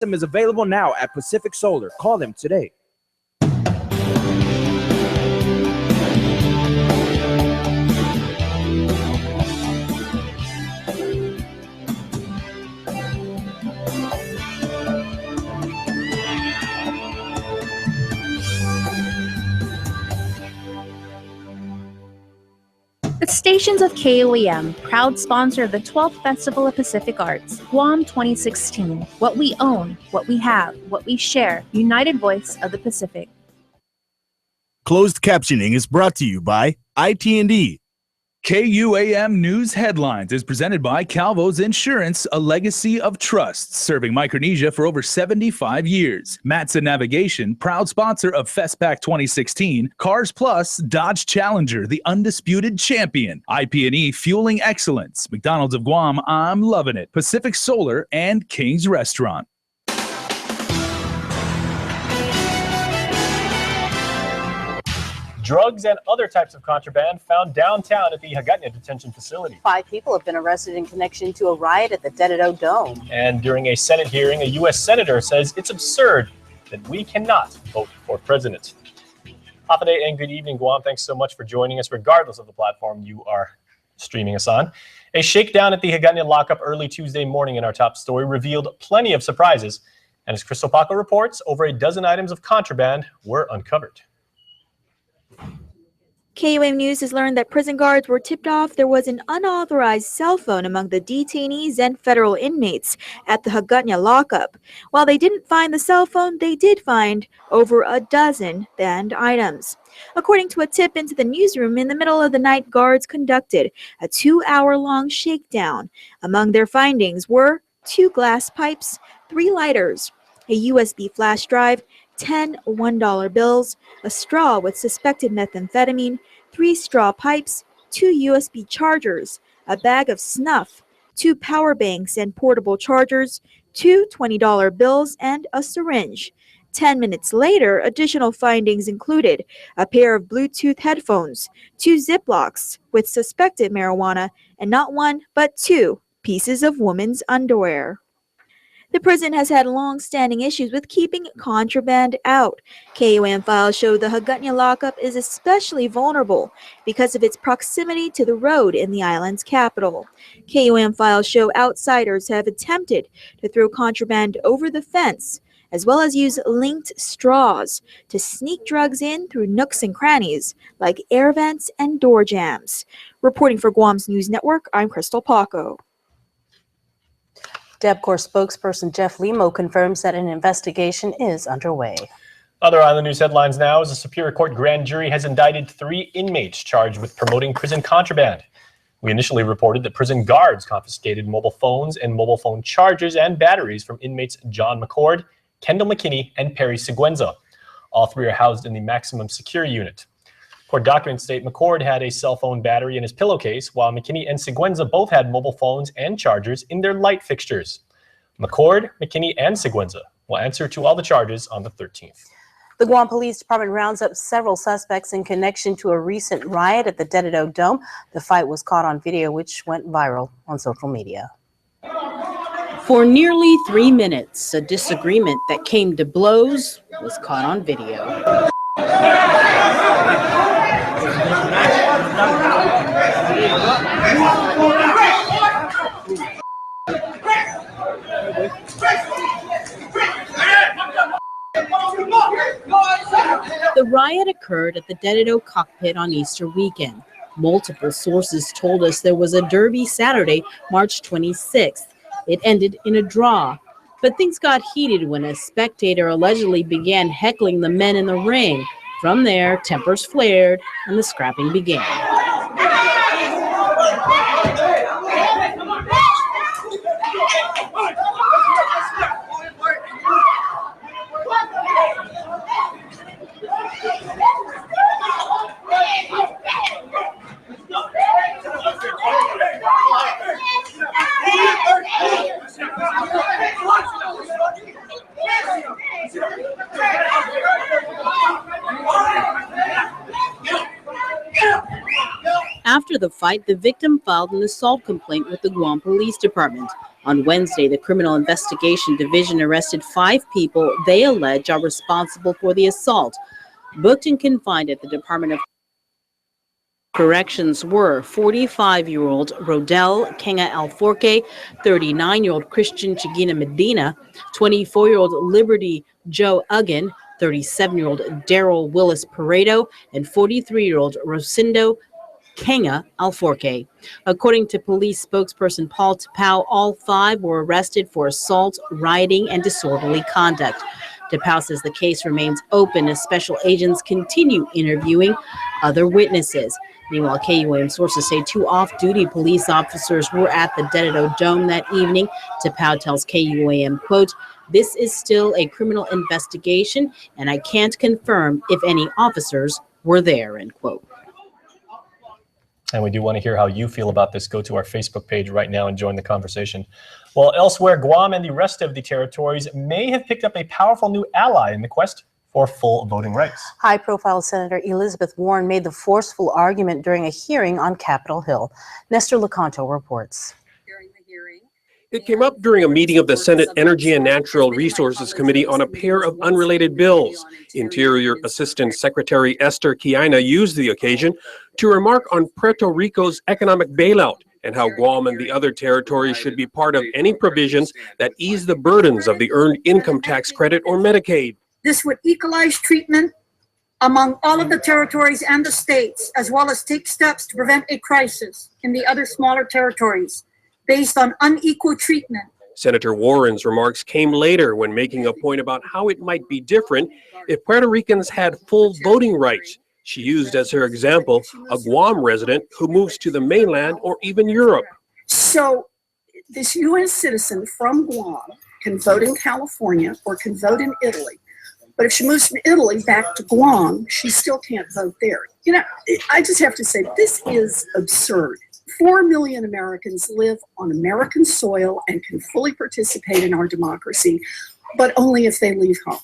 is available now at Pacific Solar. Call them today. The stations of KUAM, proud sponsor of the 12th Festival of Pacific Arts, Guam 2016. What we own, what we have, what we share. United Voice of the Pacific. Closed captioning is brought to you by IT&D. KUAM News Headlines is presented by Calvo's Insurance, a legacy of trust, serving Micronesia for over 75 years. Matson Navigation, proud sponsor of FESTPAC 2016. Cars Plus, Dodge Challenger, the undisputed champion. IP&E, fueling excellence. McDonald's of Guam, I'm loving it. Pacific Solar and King's Restaurant. Drugs and other types of contraband found downtown at the Hagåtña detention facility. 5 people have been arrested in connection to a riot at the Dededo Dome. And during a Senate hearing, a U.S. senator says it's absurd that we cannot vote for president. Hapade and good evening, Guam. Thanks so much for joining us, regardless of the platform you are streaming us on. A shakedown at the Hagåtña lockup early Tuesday morning in our top story revealed plenty of surprises. And as Crystal Paco reports, over a dozen items of contraband were uncovered. KUAM News has learned that prison guards were tipped off there was an unauthorized cell phone among the detainees and federal inmates at the Hagåtña lockup. While they didn't find the cell phone, they did find over a dozen banned items. According to a tip into the newsroom, in the middle of the night, guards conducted a 2-hour-long shakedown. Among their findings were 2 glass pipes, 3 lighters, a USB flash drive, 10 $1 bills, a straw with suspected methamphetamine, 3 straw pipes, 2 USB chargers, a bag of snuff, 2 power banks and portable chargers, 2 $20 bills, and a syringe. 10 minutes later, additional findings included a pair of Bluetooth headphones, 2 Ziplocs with suspected marijuana, and not 1 but 2 pieces of women's underwear. The prison has had long-standing issues with keeping contraband out. KUAM files show the Hagåtña lockup is especially vulnerable because of its proximity to the road in the island's capital. KUAM files show outsiders have attempted to throw contraband over the fence, as well as use linked straws to sneak drugs in through nooks and crannies like air vents and door jams. Reporting for Guam's News Network, I'm Crystal Paco. DebCorp spokesperson Jeff Limo confirms that an investigation is underway. Other island news headlines now is a Superior Court grand jury has indicted 3 inmates charged with promoting prison contraband. We initially reported that prison guards confiscated mobile phones and mobile phone chargers and batteries from inmates John McCord, Kendall McKinney, and Perry Seguenza. All 3 are housed in the maximum security unit. Court documents state McCord had a cell phone battery in his pillowcase, while McKinney and Seguenza both had mobile phones and chargers in their light fixtures. McCord, McKinney, and Seguenza will answer to all the charges on the 13th. The Guam Police Department rounds up several suspects in connection to a recent riot at the Dededo Dome. The fight was caught on video, which went viral on social media. For nearly 3 minutes, a disagreement that came to blows was caught on video. The riot occurred at the Dededo cockpit on Easter weekend. Multiple sources told us there was a derby Saturday, March 26th. It ended in a draw, but things got heated when a spectator allegedly began heckling the men in the ring. From there, tempers flared and the scrapping began. After the fight, the victim filed an assault complaint with the Guam Police Department. On Wednesday, the Criminal Investigation Division arrested 5 people they allege are responsible for the assault. Booked and confined at the Department of Corrections were 45-year-old Rodel Kenga Alforque, 39-year-old Christian Chigina Medina, 24-year-old Liberty Joe Uggan, 37-year-old Daryl Willis Paredo, and 43-year-old Rosindo Kenga Alforque. According to police spokesperson Paul Tapau, all 5 were arrested for assault, rioting, and disorderly conduct. Tapau says the case remains open as special agents continue interviewing other witnesses. Meanwhile, KUAM sources say 2 off-duty police officers were at the Dededo Dome that evening. Tapau tells KUAM, quote, "This is still a criminal investigation, and I can't confirm if any officers were there," end quote. And we do want to hear how you feel about this. Go to our Facebook page right now and join the conversation. Well, elsewhere, Guam and the rest of the territories may have picked up a powerful new ally in the quest for full voting rights. High-profile Senator Elizabeth Warren made the forceful argument during a hearing on Capitol Hill. Nestor Lecanto reports. It came up during a meeting of the Senate Energy and Natural Resources Committee on a pair of unrelated bills. Interior Assistant Secretary Esther Kiana used the occasion to remark on Puerto Rico's economic bailout and how Guam and the other territories should be part of any provisions that ease the burdens of the Earned Income Tax Credit or Medicaid. This would equalize treatment among all of the territories and the states, as well as take steps to prevent a crisis in the other smaller territories based on unequal treatment. Senator Warren's remarks came later when making a point about how it might be different if Puerto Ricans had full voting rights. She used as her example a Guam resident who moves to the mainland or even Europe. So this U.S. citizen from Guam can vote in California or can vote in Italy. But if she moves from Italy back to Guam, she still can't vote there. You know, I just have to say, this is absurd. 4 million Americans live on American soil and can fully participate in our democracy, but only if they leave home.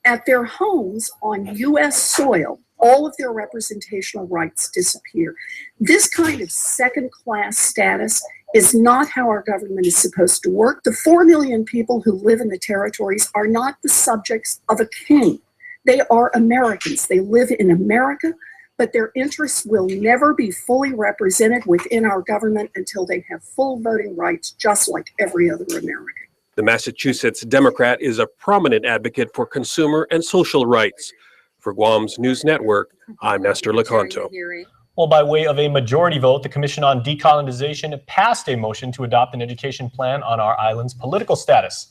At their homes on U.S. soil, all of their representational rights disappear. This kind of second-class status is not how our government is supposed to work. The 4 million people who live in the territories are not the subjects of a king. They are Americans. They live in America, but their interests will never be fully represented within our government until they have full voting rights, just like every other American. The Massachusetts Democrat is a prominent advocate for consumer and social rights. For Guam's News Network, I'm Nestor Lecanto. Well, by way of a majority vote, the Commission on Decolonization passed a motion to adopt an education plan on our island's political status.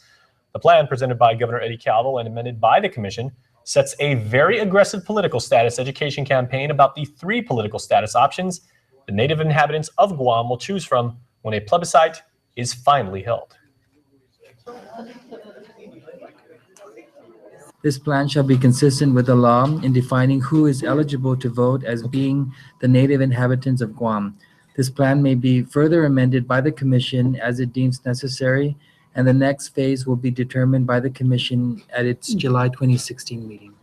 The plan, presented by Governor Eddie Calvo and amended by the Commission, sets a very aggressive political status education campaign about the 3 political status options the native inhabitants of Guam will choose from when a plebiscite is finally held. This plan shall be consistent with the law in defining who is eligible to vote as being the native inhabitants of Guam. This plan may be further amended by the Commission as it deems necessary, and the next phase will be determined by the Commission at its July 2016 meeting.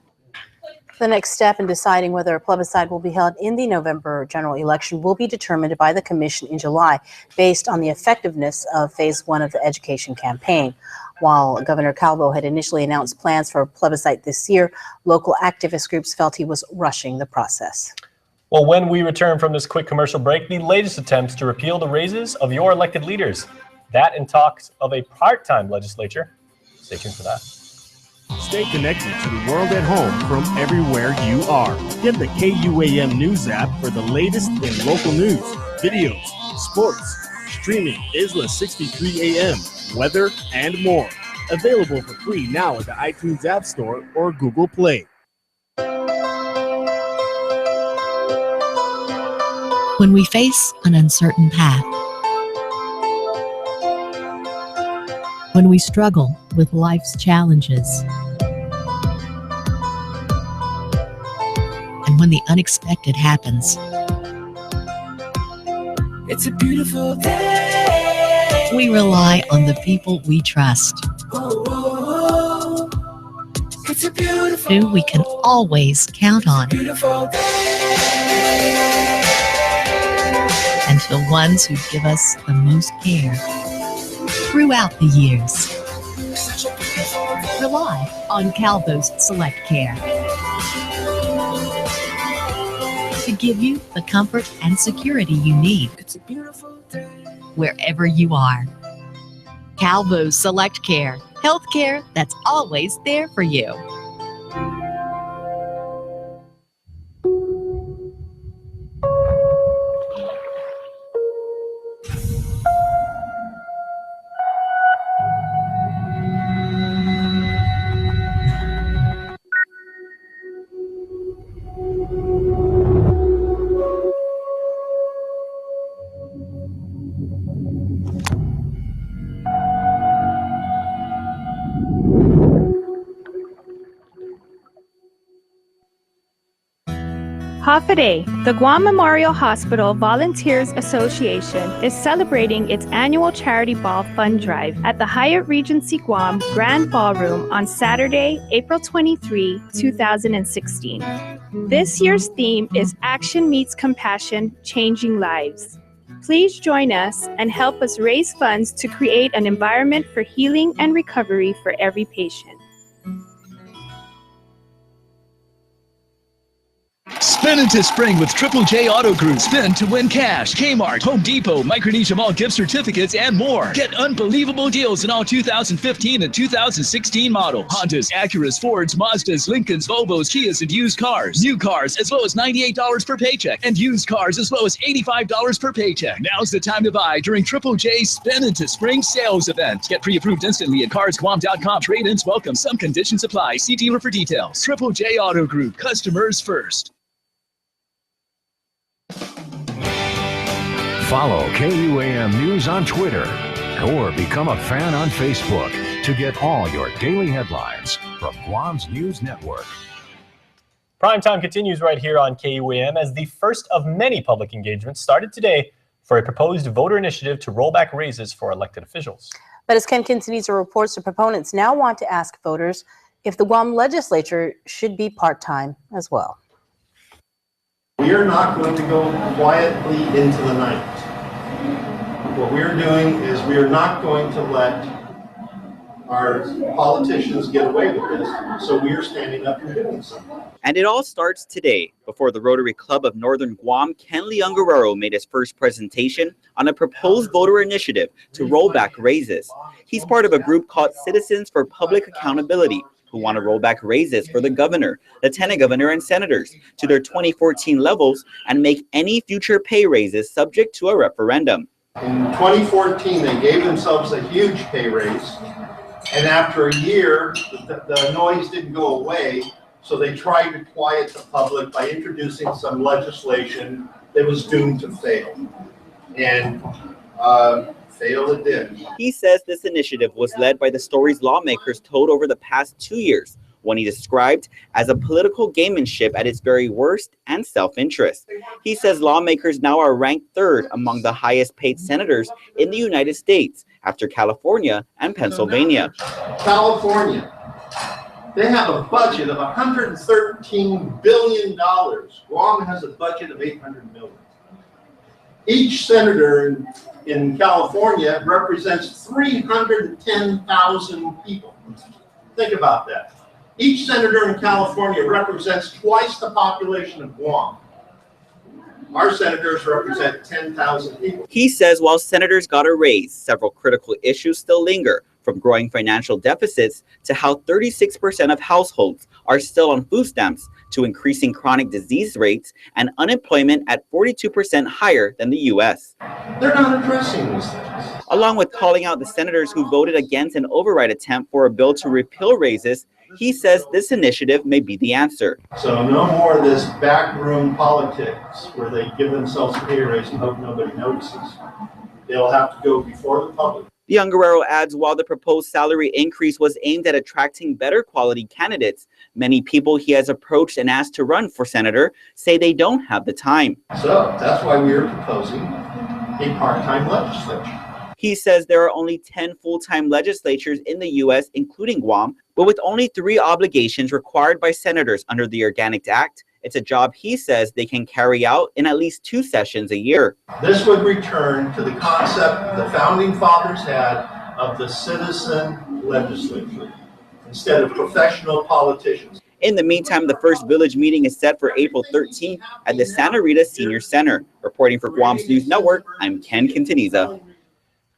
The next step in deciding whether a plebiscite will be held in the November general election will be determined by the Commission in July based on the effectiveness of Phase 1 of the education campaign. While Governor Calvo had initially announced plans for a plebiscite this year, local activist groups felt he was rushing the process. Well, when we return from this quick commercial break, the latest attempts to repeal the raises of your elected leaders. That and talks of a part-time legislature. Stay tuned for that. Stay connected to the world at home from everywhere you are. Get the KUAM News app for the latest in local news, videos, sports, streaming, Isla 63 AM, weather, and more. Available for free now at the iTunes App Store or Google Play. When we face an uncertain path, when we struggle with life's challenges, and when the unexpected happens, it's a beautiful day. We rely on the people we trust, It's a beautiful, who we can always count on, beautiful day. and the ones who give us the most care. throughout the years. Rely on Calvo's Select Care to give you the comfort and security you need wherever you are. Calvo's Select Care, healthcare that's always there for you. Hafaday, the Guam Memorial Hospital Volunteers Association is celebrating its annual charity ball fund drive at the Hyatt Regency Guam Grand Ballroom on Saturday, April 23, 2016. This year's theme is Action Meets Compassion, Changing Lives. Please join us and help us raise funds to create an environment for healing and recovery for every patient. Spin into spring with Triple J Auto Group. Spin to win cash, Kmart, Home Depot, Micronesia Mall gift certificates, and more. Get unbelievable deals in all 2015 and 2016 models. Hondas, Acuras, Fords, Mazdas, Lincolns, Volvos, Kias, and used cars. New cars as low as $98 per paycheck, and used cars as low as $85 per paycheck. Now's the time to buy during Triple J's Spin into Spring sales event. Get pre-approved instantly at carsguam.com. Trade-ins welcome. Some conditions apply. See dealer for details. Triple J Auto Group. Customers first. Follow KUAM News on Twitter or become a fan on Facebook to get all your daily headlines from Guam's News Network. Primetime continues right here on KUAM as the first of many public engagements started today for a proposed voter initiative to roll back raises for elected officials. But as Ken Quintanilla reports, the proponents now want to ask voters if the Guam legislature should be part-time as well. We are not going to go quietly into the night. What we're doing is we are not going to let our politicians get away with this, so we are standing up and doing something. And it all starts today. Before the Rotary Club of Northern Guam, Ken Leung Guerrero made his first presentation on a proposed voter initiative to roll back raises. He's part of a group called Citizens for Public Accountability, who want to roll back raises for the governor, lieutenant governor, and senators to their 2014 levels and make any future pay raises subject to a referendum. In 2014, they gave themselves a huge pay raise, and after a year, the noise didn't go away, so they tried to quiet the public by introducing some legislation that was doomed to fail. And fail it did. He says this initiative was led by the stories lawmakers told over the past 2 years, one he described as a political gamemanship at its very worst and self-interest. He says lawmakers now are ranked third among the highest paid senators in the United States after California and Pennsylvania. California, they have a budget of $113 billion. Guam has a budget of $800 million. Each senator in California represents 310,000 people. Think about that. Each senator in California represents twice the population of Guam. Our senators represent 10,000 people. He says while senators got a raise, several critical issues still linger, from growing financial deficits to how 36% of households are still on food stamps, to increasing chronic disease rates and unemployment at 42% higher than the U.S. They're not addressing these things. Along with calling out the senators who voted against an override attempt for a bill to repeal raises, he says this initiative may be the answer. So no more of this backroom politics where they give themselves a pay raise and hope nobody notices. They'll have to go before the public. Leung Guerrero adds while the proposed salary increase was aimed at attracting better quality candidates, many people he has approached and asked to run for senator say they don't have the time. So that's why we are proposing a part-time legislature. He says there are only 10 full-time legislatures in the U.S., including Guam, but with only 3 obligations required by senators under the Organic Act, it's a job he says they can carry out in at least 2 sessions a year. This would return to the concept the founding fathers had of the citizen legislature instead of professional politicians. In the meantime, the first village meeting is set for April 13th at the Santa Rita Senior Center. Reporting for Guam's News Network, I'm Ken Quintaniza.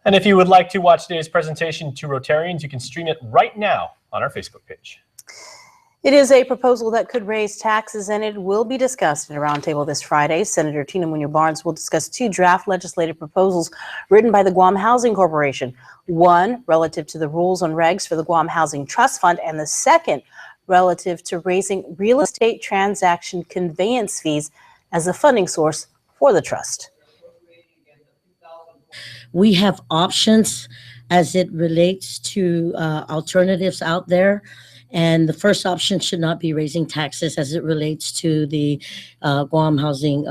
And if you would like to watch today's presentation to Rotarians, you can stream it right now on our Facebook page. It is a proposal that could raise taxes, and it will be discussed at a roundtable this Friday. Senator Tina Munoz-Barnes will discuss two draft legislative proposals written by the Guam Housing Corporation. One relative to the rules and regs for the Guam Housing Trust Fund, and the second relative to raising real estate transaction conveyance fees as a funding source for the trust. We have options as it relates to alternatives out there. And the first option should not be raising taxes as it relates to the Guam Housing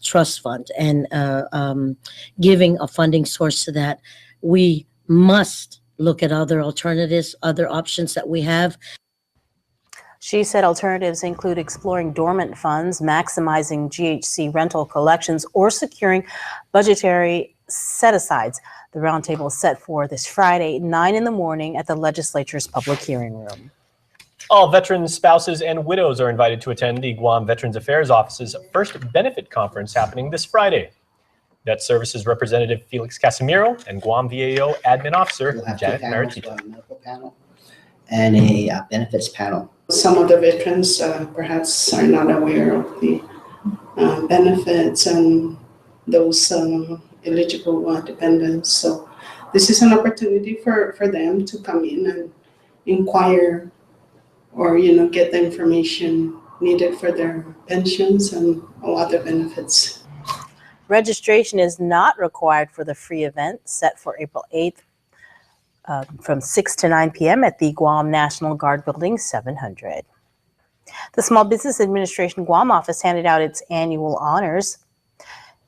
Trust Fund and giving a funding source to that. We must look at other alternatives, other options that we have. She said alternatives include exploring dormant funds, maximizing GHC rental collections, or securing budgetary set-asides. The roundtable is set for this Friday, 9 in the morning at the legislature's public hearing room. All veterans, spouses, and widows are invited to attend the Guam Veterans Affairs Office's first benefit conference happening this Friday. Vet Services Representative Felix Casimiro and Guam VAO Admin Officer Janet Maritita. Medical panel and a benefits panel. Some of the veterans perhaps are not aware of the benefits and those eligible dependents. So this is an opportunity for them to come in and inquire or, get the information needed for their pensions and all other benefits. Registration is not required for the free event set for April 8th from 6 to 9 p.m. at the Guam National Guard Building 700. The Small Business Administration Guam office handed out its annual honors,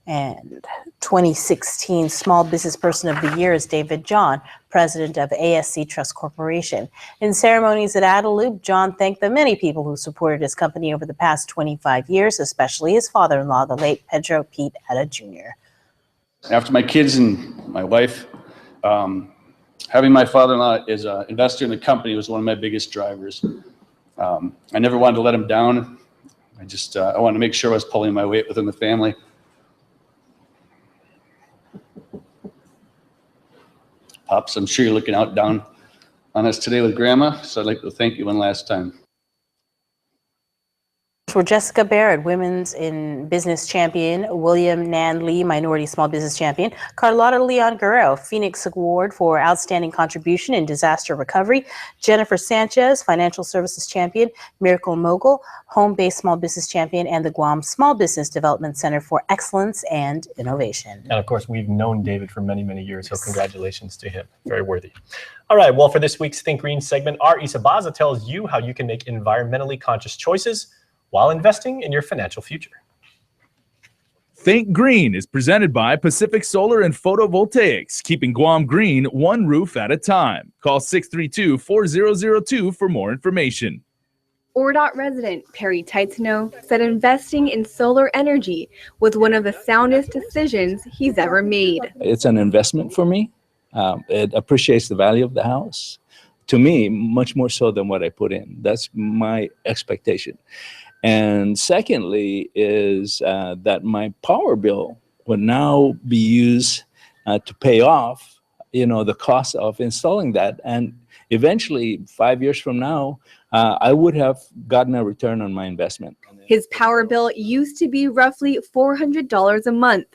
and 2016 Small Business Person of the Year is David John, president of ASC Trust Corporation. In ceremonies at Adelup, John thanked the many people who supported his company over the past 25 years, especially his father-in-law, the late Pedro Pete Atta Jr. After my kids and my wife, having my father-in-law as an investor in the company was one of my biggest drivers. I never wanted to let him down. I wanted to make sure I was pulling my weight within the family. Pops, I'm sure you're looking out down on us today with Grandma, so I'd like to thank you one last time. For Jessica Barrett, Women's in Business Champion, William Nan Lee, Minority Small Business Champion, Carlotta Leon Guerrero, Phoenix Award for Outstanding Contribution in Disaster Recovery, Jennifer Sanchez, Financial Services Champion, Miracle Mogul, Home-Based Small Business Champion, and the Guam Small Business Development Center for Excellence and Innovation. And of course, we've known David for many, many years, so congratulations to him. Very worthy. All right, well, for this week's Think Green segment, our Isa Baza tells you how you can make environmentally conscious choices while investing in your financial future. Think Green is presented by Pacific Solar and Photovoltaics, keeping Guam green one roof at a time. Call 632-4002 for more information. ORDOT resident Perry Titano said investing in solar energy was one of the soundest decisions he's ever made. It's an investment for me. It appreciates the value of the house. To me, much more so than what I put in. That's my expectation. And secondly is that my power bill would now be used to pay off, the cost of installing that. And eventually, 5 years from now, I would have gotten a return on my investment. His power bill used to be roughly $400 a month.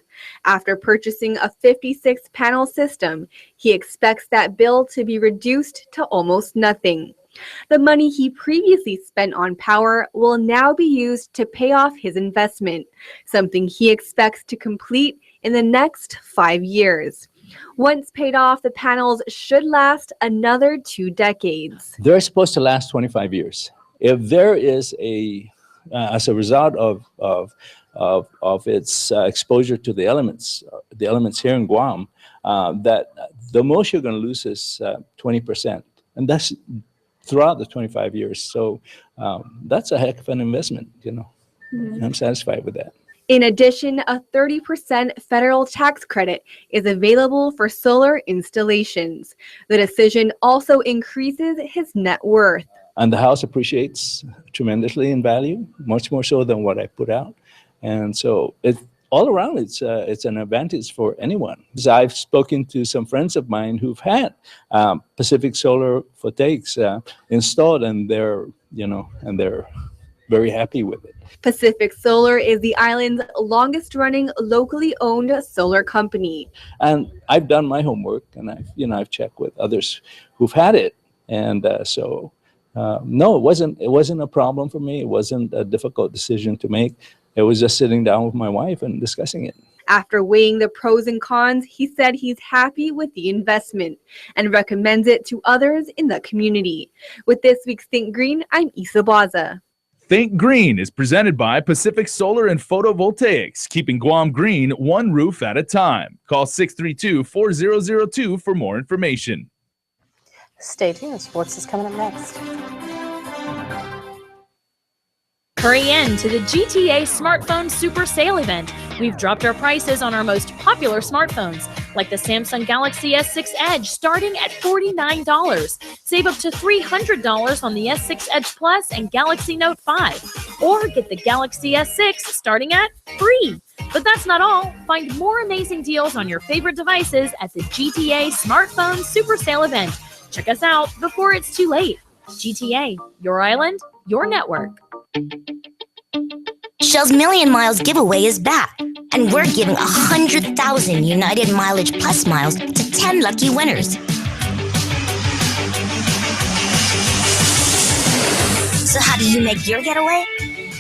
After purchasing a 56-panel system, he expects that bill to be reduced to almost nothing. The money he previously spent on power will now be used to pay off his investment, something he expects to complete in the next 5 years. Once paid off, the panels should last another 2 decades. They're supposed to last 25 years. If there is as a result of its exposure to the elements here in Guam, that the most you're going to lose is 20%, and that's throughout the 25 years. So that's a heck of an investment, and I'm satisfied with that. In addition, a 30% federal tax credit is available for solar installations. The decision also increases his net worth. And the house appreciates tremendously in value, much more so than what I put out. And so all around, it's an advantage for anyone. I've spoken to some friends of mine who've had Pacific Solar photovoltaics installed, and they're very happy with it. Pacific Solar is the island's longest-running locally owned solar company. And I've done my homework, and I've checked with others who've had it, and no, it wasn't a problem for me. It wasn't a difficult decision to make. It was just sitting down with my wife and discussing it. After weighing the pros and cons, he said he's happy with the investment and recommends it to others in the community. With this week's Think Green, I'm Isa Baza. Think Green is presented by Pacific Solar and Photovoltaics, keeping Guam green one roof at a time. Call 632-4002 for more information. Stay tuned. Sports is coming up next. Hurry in to the GTA Smartphone Super Sale event. We've dropped our prices on our most popular smartphones, like the Samsung Galaxy S6 Edge starting at $49. Save up to $300 on the S6 Edge Plus and Galaxy Note 5. Or get the Galaxy S6 starting at free. But that's not all. Find more amazing deals on your favorite devices at the GTA Smartphone Super Sale event. Check us out before it's too late. GTA, your island, your network. Shell's Million Miles giveaway is back, and we're giving 100,000 United Mileage Plus miles to 10 lucky winners. So how do you make your getaway?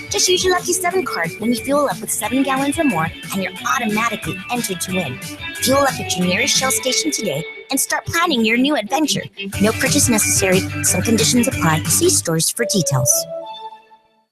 Just use your Lucky 7 card when you fuel up with 7 gallons or more, and you're automatically entered to win. Fuel up at your nearest Shell station today and start planning your new adventure. No purchase necessary. Some conditions apply. See stores for details.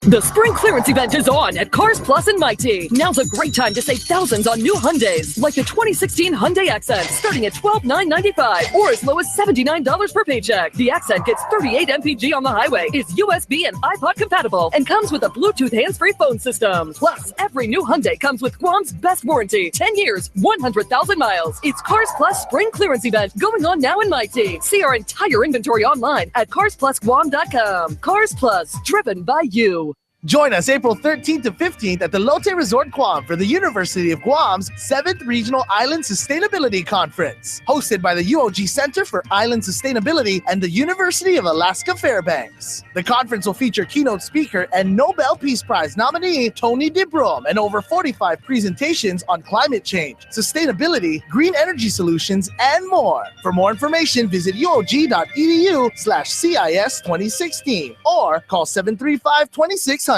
The spring clearance event is on at Cars Plus and Mighty. Now's a great time to save thousands on new Hyundais, like the 2016 Hyundai Accent, starting at $12,995 or as low as $79 per paycheck. The Accent gets 38 mpg on the highway, is USB and iPod compatible, and comes with a Bluetooth hands-free phone system. Plus, every new Hyundai comes with Guam's best warranty, 10 years, 100,000 miles. It's Cars Plus spring clearance event going on now in Mighty. See our entire inventory online at carsplusguam.com. Cars Plus, driven by you. Join us April 13th to 15th at the Lotte Resort Guam for the University of Guam's 7th Regional Island Sustainability Conference, hosted by the UOG Center for Island Sustainability and the University of Alaska Fairbanks. The conference will feature keynote speaker and Nobel Peace Prize nominee Tony DeBrum and over 45 presentations on climate change, sustainability, green energy solutions, and more. For more information, visit uog.edu/CIS 2016 or call 735-2600.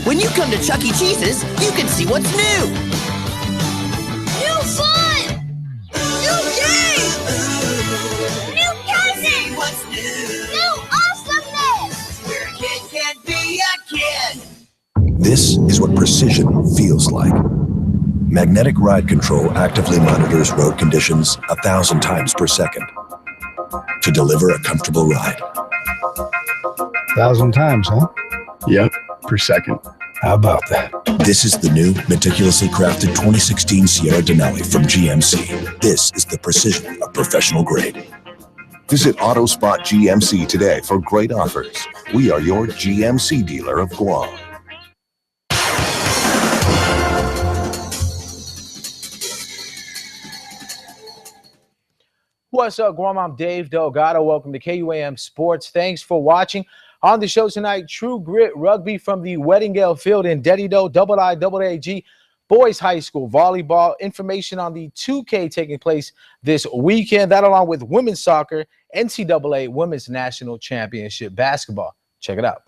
When you come to Chuck E. Cheese's, you can see what's new. New fun! New games! New cousins! What's new? New awesomeness! Where a kid can't be a kid! This is what precision feels like. Magnetic Ride Control actively monitors road conditions 1,000 times per second to deliver a comfortable ride. 1,000 times, huh? Yep, per second. How about that? This is the new, meticulously crafted 2016 Sierra Denali from GMC. This is the precision of professional grade. Visit AutoSpot GMC today for great offers. We are your GMC dealer of Guam. What's up, Guam? I'm Dave Delgado. Welcome to KUAM Sports. Thanks for watching. On the show tonight, True Grit Rugby from the Weddingale Field in Dedido, IIAAG Boys High School Volleyball. Information on the 2K taking place this weekend. That along with women's soccer, NCAA Women's National Championship Basketball. Check it out.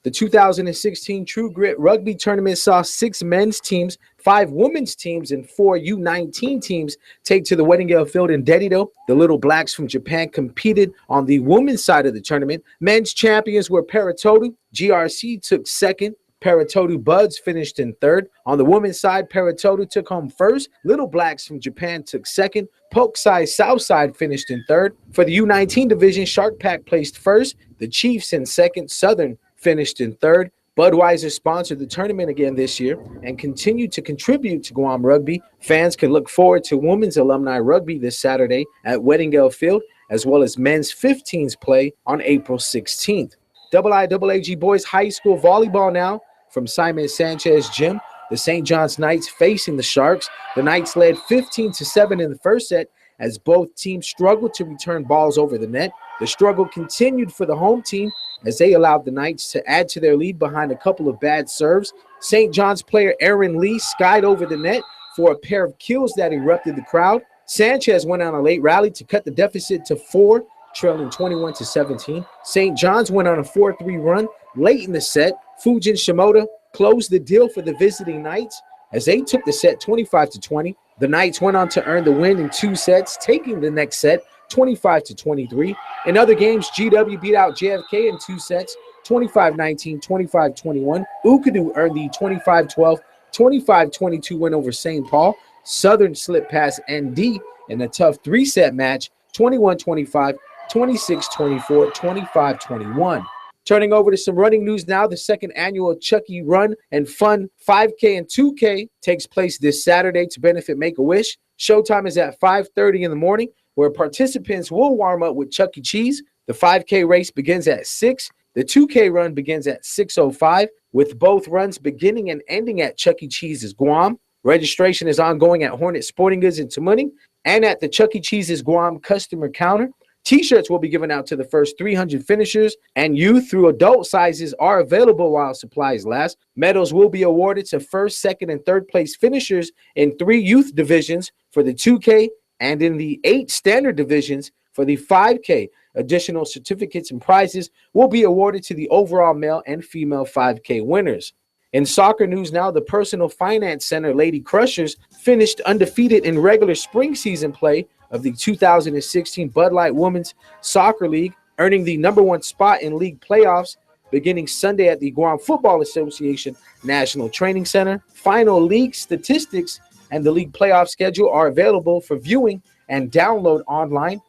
The 2016 True Grit Rugby Tournament saw 6 men's teams, 5 women's teams, and 4 U19 teams take to the Weddingale Field in Dedido. The Little Blacks from Japan competed on the women's side of the tournament. Men's champions were Paratodu. GRC took second. Paratodu Buds finished in third. On the women's side, Paratodu took home first. Little Blacks from Japan took second. Polkside Southside finished in third. For the U19 division, Shark Pack placed first. The Chiefs in second. Southern finished in third. Budweiser sponsored the tournament again this year and continued to contribute to Guam rugby. Fans can look forward to women's alumni rugby this Saturday at Weddingale Field, as well as men's 15s play on April 16th. IIAAG Boys High School volleyball now from Simon Sanchez Gym. The St. John's Knights facing the Sharks. The Knights led 15-7 in the first set as both teams struggled to return balls over the net. The struggle continued for the home team as they allowed the Knights to add to their lead behind a couple of bad serves. St. John's player Aaron Lee skied over the net for a pair of kills that erupted the crowd. Sanchez went on a late rally to cut the deficit to 4, trailing 21-17. St. John's went on a 4-3 run late in the set. Fujin Shimoda closed the deal for the visiting Knights as they took the set 25-20. The Knights went on to earn the win in 2 sets, taking the next set 25-23. In other games, GW beat out JFK in 2 sets, 25-19, 25-21. Ukadu earned the 25-12, 25-22 win over St. Paul. Southern slipped past ND in a tough 3-set match, 21-25, 26-24, 25-21. Turning over to some running news now, the second annual Chucky Run and Fun 5K and 2K takes place this Saturday to benefit Make-A-Wish. Showtime is at 5:30 in the morning, where participants will warm up with Chuck E. Cheese. The 5K race begins at 6. The 2K run begins at 6:05, with both runs beginning and ending at Chuck E. Cheese's Guam. Registration is ongoing at Hornet Sporting Goods in Tamuning and at the Chuck E. Cheese's Guam customer counter. T-shirts will be given out to the first 300 finishers, and youth through adult sizes are available while supplies last. Medals will be awarded to first, second, and third place finishers in 3 youth divisions for the 2K and in the 8 standard divisions for the 5K. Additional certificates and prizes will be awarded to the overall male and female 5K winners. In soccer news now, the Personal Finance Center Lady Crushers finished undefeated in regular spring season play of the 2016 Bud Light Women's Soccer League, earning the #1 spot in league playoffs beginning Sunday at the Guam Football Association National Training Center. Final league statistics and the league playoff schedule are available for viewing and download online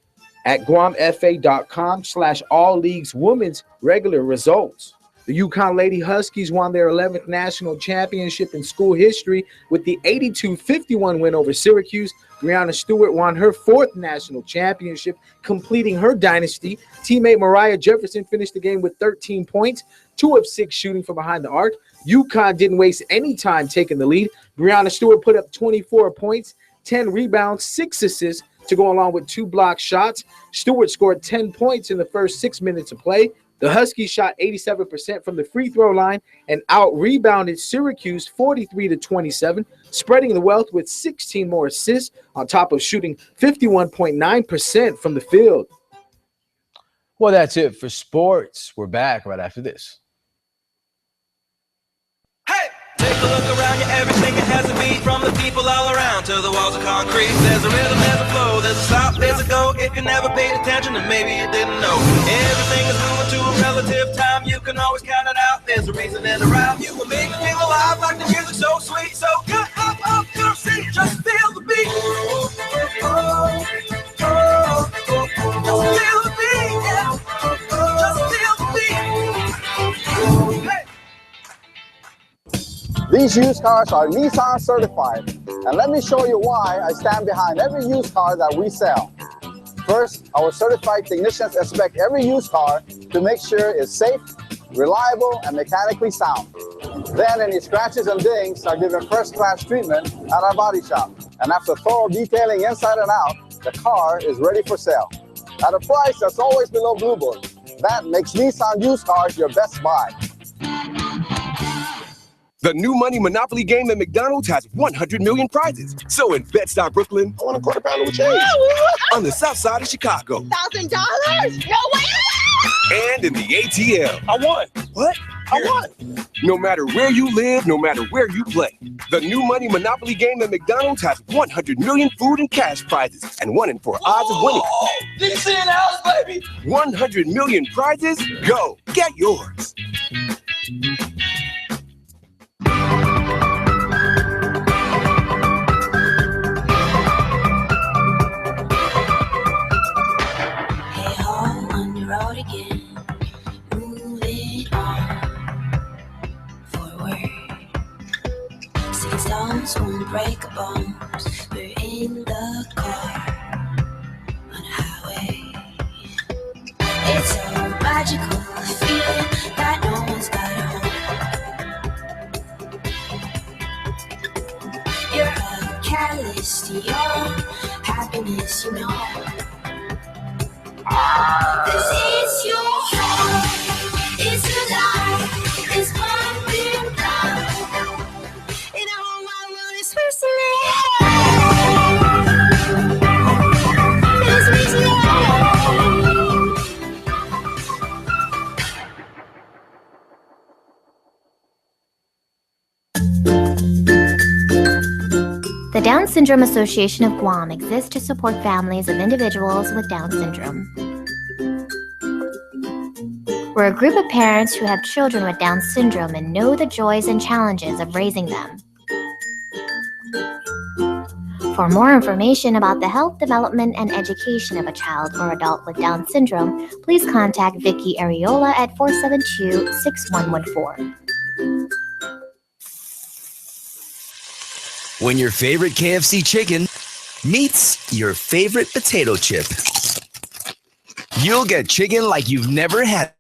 at guamfa.com/all-leagues women's regular results. The Yukon Lady Huskies won their 11th national championship in school history with the 82-51 win over Syracuse. Brianna Stewart won her 4th national championship, completing her dynasty. Teammate Mariah Jefferson finished the game with 13 points, 2 of 6 shooting from behind the arc. Yukon didn't waste any time taking the lead. Brianna Stewart put up 24 points, 10 rebounds, 6 assists to go along with 2 blocked shots. Stewart scored 10 points in the first 6 minutes of play. The Huskies shot 87% from the free throw line and out-rebounded Syracuse 43-27, spreading the wealth with 16 more assists on top of shooting 51.9% from the field. Well, that's it for sports. We're back right after this. Take a look around you, everything it has a beat, from the people all around to the walls of concrete. There's a rhythm, there's a flow, there's a stop, there's a go. If you never paid attention, then maybe you didn't know. Everything is moving to a relative time, you can always count it out. There's a reason and a rhyme, you will make me feel alive like the music so sweet. So cut up, come see, just feel the beat. Just feel the beat, yeah. Just feel the beat. Hey. These used cars are Nissan certified, and let me show you why I stand behind every used car that we sell. First, our certified technicians inspect every used car to make sure it's safe, reliable, and mechanically sound. Then any scratches and dings are given first-class treatment at our body shop. And after thorough detailing inside and out, the car is ready for sale. At a price that's always below Blue Book. That makes Nissan used cars your best buy. The new money Monopoly game at McDonald's has 100 million prizes. So in Bed-Stuy, Brooklyn, I want a quarter pounder with change. On the south side of Chicago. $1,000? No way! And in the ATL. I won. What? I won. No matter where you live, no matter where you play, the new money Monopoly game at McDonald's has 100 million food and cash prizes and 1 in 4 odds of winning. DC in the house, baby! 100 million prizes? Go. Get yours. bones won't break a bone. We're in the car on a highway. It's a magical feeling that no one's got at home. You're a catalyst to your happiness, you know. This is your home, it's your life, it's one big life. In a whole wide world, it's first to live. It's first to live. The Down Syndrome Association of Guam exists to support families of individuals with Down syndrome. We're a group of parents who have children with Down syndrome and know the joys and challenges of raising them. For more information about the health, development, and education of a child or adult with Down syndrome, please contact Vicky Areola at 472-6114. When your favorite KFC chicken meets your favorite potato chip, you'll get chicken like you've never had.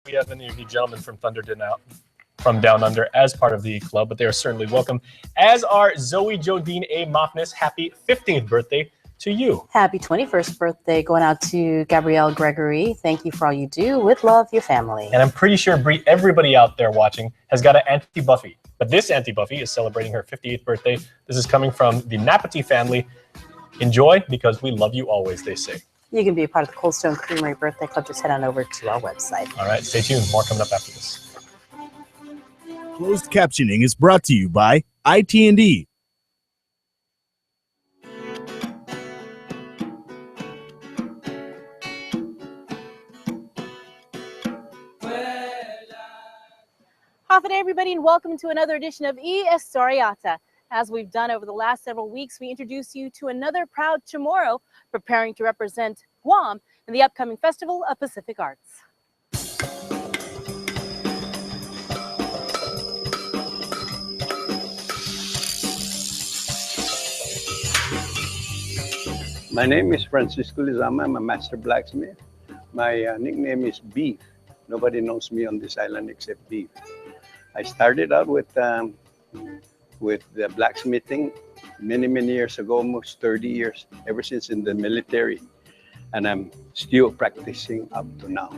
We have any of you gentlemen from from Down Under as part of the club, but they are certainly welcome, as are Zoe Jodine A. Moffness. Happy 15th birthday to you. Happy 21st birthday going out to Gabrielle Gregory. Thank you for all you do. With love, your family. And I'm pretty sure, Bree, everybody out there watching has got an Auntie Buffy. But this Auntie Buffy is celebrating her 58th birthday. This is coming from the Napati family. Enjoy, because we love you always, they say. You can be a part of the Cold Stone Creamery Birthday Club. Just head on over to our website. All right, stay tuned. More coming up after this. Closed captioning is brought to you by IT&D. Hafa everybody, and welcome to another edition of Historiata. As we've done over the last several weeks, we introduce you to another proud Chamorro preparing to represent Guam in the upcoming Festival of Pacific Arts. My name is Francisco Lizama. I'm a master blacksmith. My nickname is Beef. Nobody knows me on this island except Beef. I started out with the blacksmithing many years ago, almost 30 years, ever since in the military. And I'm still practicing up to now.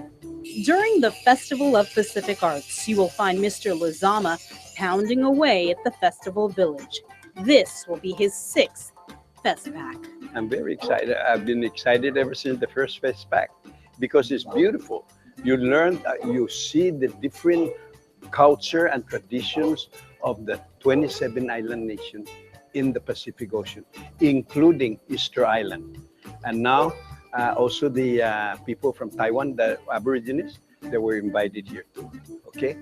During the Festival of Pacific Arts, you will find Mr. Lizama pounding away at the Festival Village. This will be his 6th FESTPAC. I'm very excited. I've been excited ever since the first FESTPAC because it's beautiful. You learn, you see the different culture and traditions of the 27 island nations in the Pacific Ocean, including Easter Island. And now also the people from Taiwan, the Aborigines, they were invited here too, okay?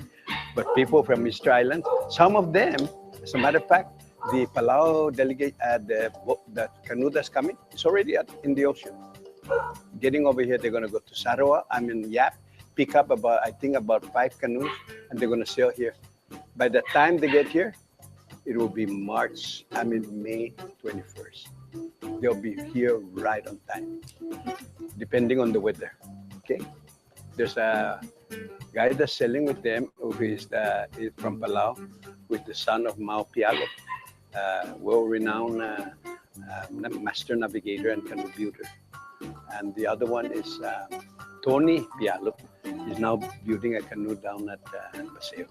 But people from Easter Island, some of them, as a matter of fact, the Palau delegate, the canoe that's coming, it's already in the ocean. Getting over here, they're gonna go to Sarawak, Yap, pick up about, I think about 5 canoes, and they're gonna sail here. By the time they get here, it will be May 21st. They'll be here right on time, depending on the weather, okay? There's a guy that's selling with them who is from Palau, with the son of Mao Pialo, well-renowned master navigator and canoe builder. And the other one is Tony Pialo. He's now building a canoe down at Paseo.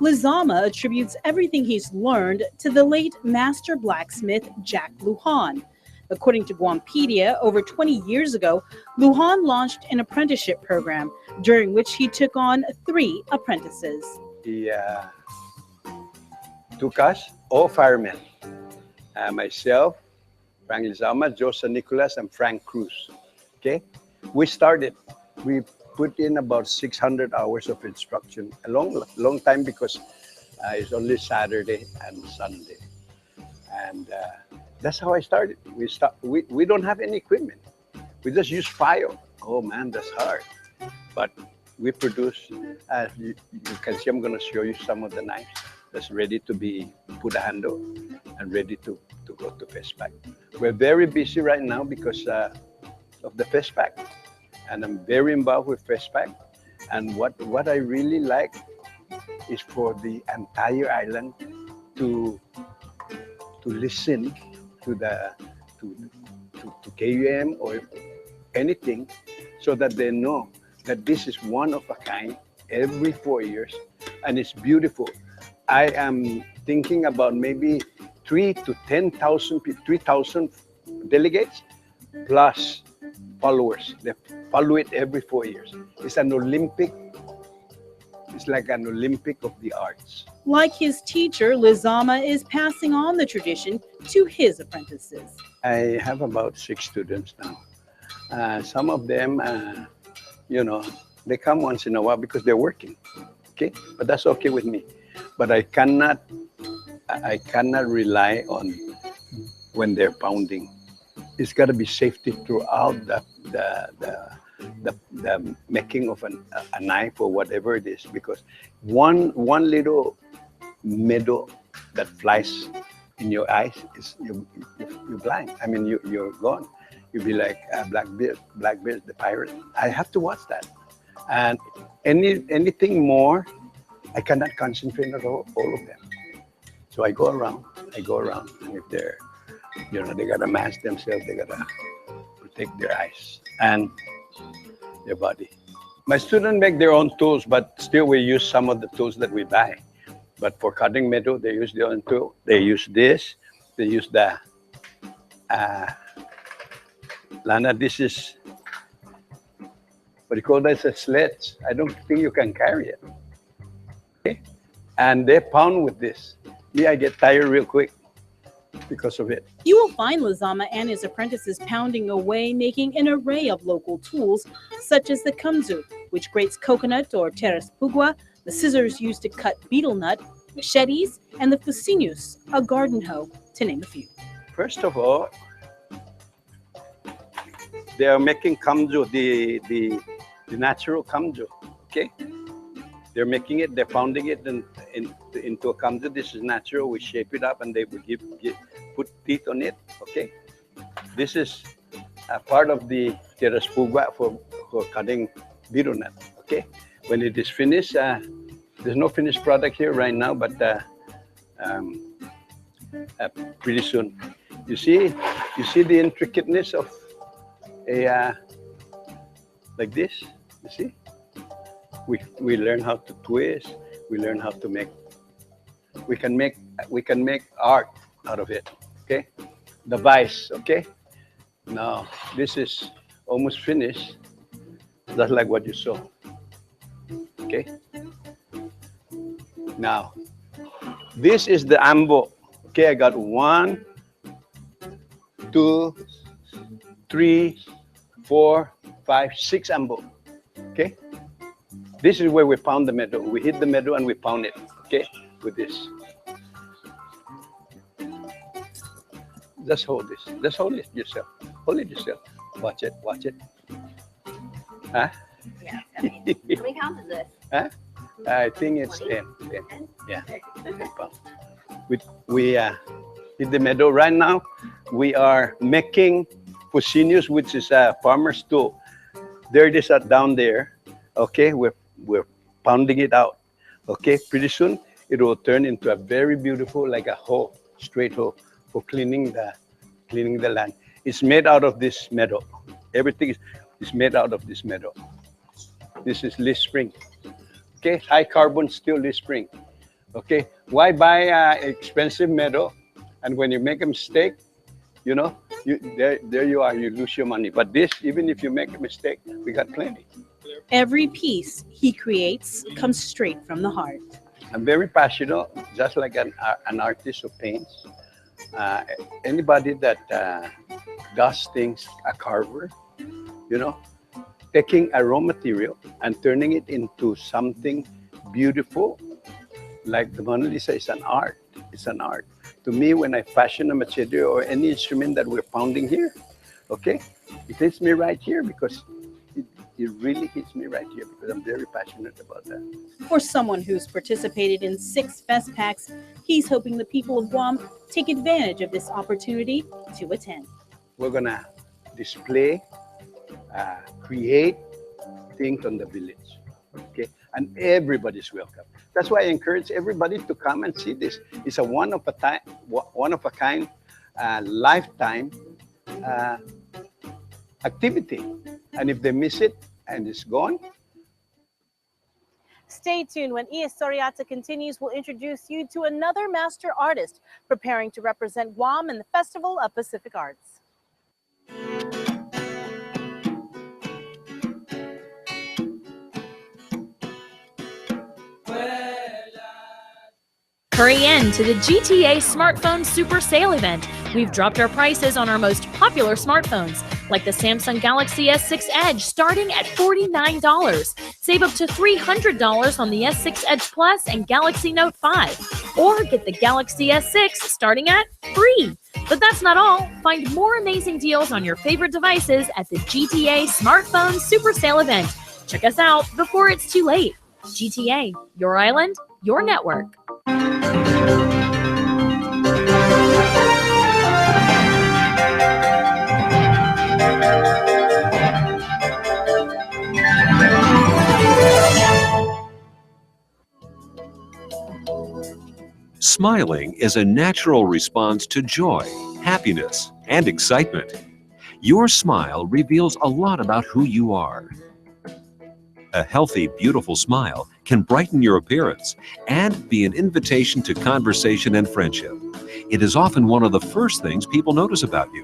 Lizama attributes everything he's learned to the late master blacksmith Jack Lujan. According to Guampedia, over 20 years ago, Lujan launched an apprenticeship program during which he took on 3 apprentices. He took us, all firemen, myself, Frank Lizama, Josa Nicolas, and Frank Cruz. Okay, we put in about 600 hours of instruction, a long time, because it's only Saturday and Sunday. And that's how I started. We don't have any equipment. We just use file. Oh man, that's hard. But we produce, as you can see, I'm going to show you some of the knives that's ready to be put a handle and ready to go to FESTPAC. We're very busy right now because of the FESTPAC. And I'm very involved with FESTPAC. And what I really like is for the entire island to listen to KUAM or anything, so that they know that this is one of a kind every 4 years, and it's beautiful. I am thinking about maybe 3,000 to 10,000 people, 3,000 delegates plus followers. They follow it every 4 years. It's an Olympic. It's like an Olympic of the arts. Like his teacher, Lizama is passing on the tradition to his apprentices. I have about 6 students now. Some of them, they come once in a while because they're working. Okay, but that's okay with me. But I cannot rely on when they're pounding. It's got to be safety throughout the making of a knife or whatever it is, because one little meadow that flies in your eyes is you're blind. I mean, you're gone. You'll be like Blackbeard the pirate. I have to watch that, and anything more, I cannot concentrate on all of them. So I go around, and if they're, they gotta mask themselves, they gotta protect their eyes and their body. My students make their own tools, but still we use some of the tools that we buy. But for cutting metal, they use their own tool. They use this. They use the Lana. This is what you call that? It's a sledge. I don't think you can carry it. Okay? And they pound with this. Me, I get tired real quick because of it. You will find Lizama and his apprentices pounding away, making an array of local tools, such as the kamzu, which grates coconut or terespugua, the scissors used to cut betel nut, machetes, and the fusinus, a garden hoe, to name a few. First of all, they are making kamzu, the natural kamzu, okay? They're making it, they're pounding it into a kamzu. This is natural. We shape it up and they will put teeth on it, okay? This is a part of the terespugua for cutting betel nut, okay? When it is finished, there's no finished product here right now, but pretty soon. You see the intricateness of a like this. You see, we learn how to twist. We learn how to make. We can make art out of it. Okay, the vise. Okay, now this is almost finished. Just like what you saw. Okay. Now, this is the ambo. Okay, I got 1, 2, 3, 4, 5, 6 ambo. Okay. This is where we pound the metal. We hit the metal and we pound it. Okay, with this. Just hold this. Just hold it yourself. Hold it yourself. Watch it. Watch it. Huh? Yeah. How many pounds is this? Huh? I think it's 10. Yeah. We hit the meadow right now. We are making fusinus, which is a farmer's tool. There it is down there. Okay, we're pounding it out. Okay, pretty soon it will turn into a very beautiful, like a hoe, straight hoe for cleaning the land. It's made out of this metal. Everything is made out of this metal. This is Lee Spring. Okay, high carbon steel Lee Spring. Okay, why buy expensive metal? And when you make a mistake, you know, there you are, you lose your money. But this, even if you make a mistake, we got plenty. Every piece he creates comes straight from the heart. I'm very passionate, just like an artist who paints. Anybody that does things, a carver, you know, taking a raw material and turning it into something beautiful, like the Mona Lisa is an art. It's an art. To me, when I fashion a machete or any instrument that we're pounding here, okay, it hits me right here because it really hits me right here because I'm very passionate about that. For someone who's participated in 6 FESTPACs, he's hoping the people of Guam take advantage of this opportunity to attend. We're gonna display, create things on the village, okay? And everybody's welcome. That's why I encourage everybody to come and see this. It's a one of a kind, lifetime activity. And if they miss it and it's gone. Stay tuned. When Soriata continues, we'll introduce you to another master artist preparing to represent Guam in the Festival of Pacific Arts. Hurry in to the GTA Smartphone Super Sale event. We've dropped our prices on our most popular smartphones, like the Samsung Galaxy S6 Edge starting at $49. Save up to $300 on the S6 Edge Plus and Galaxy Note 5. Or get the Galaxy S6 starting at free. But that's not all. Find more amazing deals on your favorite devices at the GTA Smartphone Super Sale event. Check us out before it's too late. GTA, your island, your network. Smiling is a natural response to joy, happiness, and excitement. Your smile reveals a lot about who you are. A healthy, beautiful smile can brighten your appearance and be an invitation to conversation and friendship. It is often one of the first things people notice about you.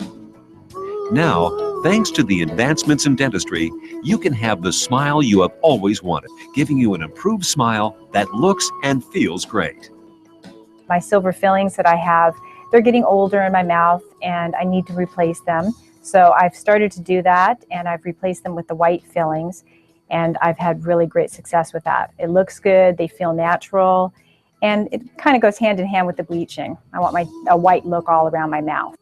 Now, thanks to the advancements in dentistry, you can have the smile you have always wanted, giving you an improved smile that looks and feels great. My silver fillings that I have, they're getting older in my mouth and I need to replace them. So I've started to do that and I've replaced them with the white fillings and I've had really great success with that. It looks good, they feel natural, and it kind of goes hand in hand with the bleaching. I want a white look all around my mouth.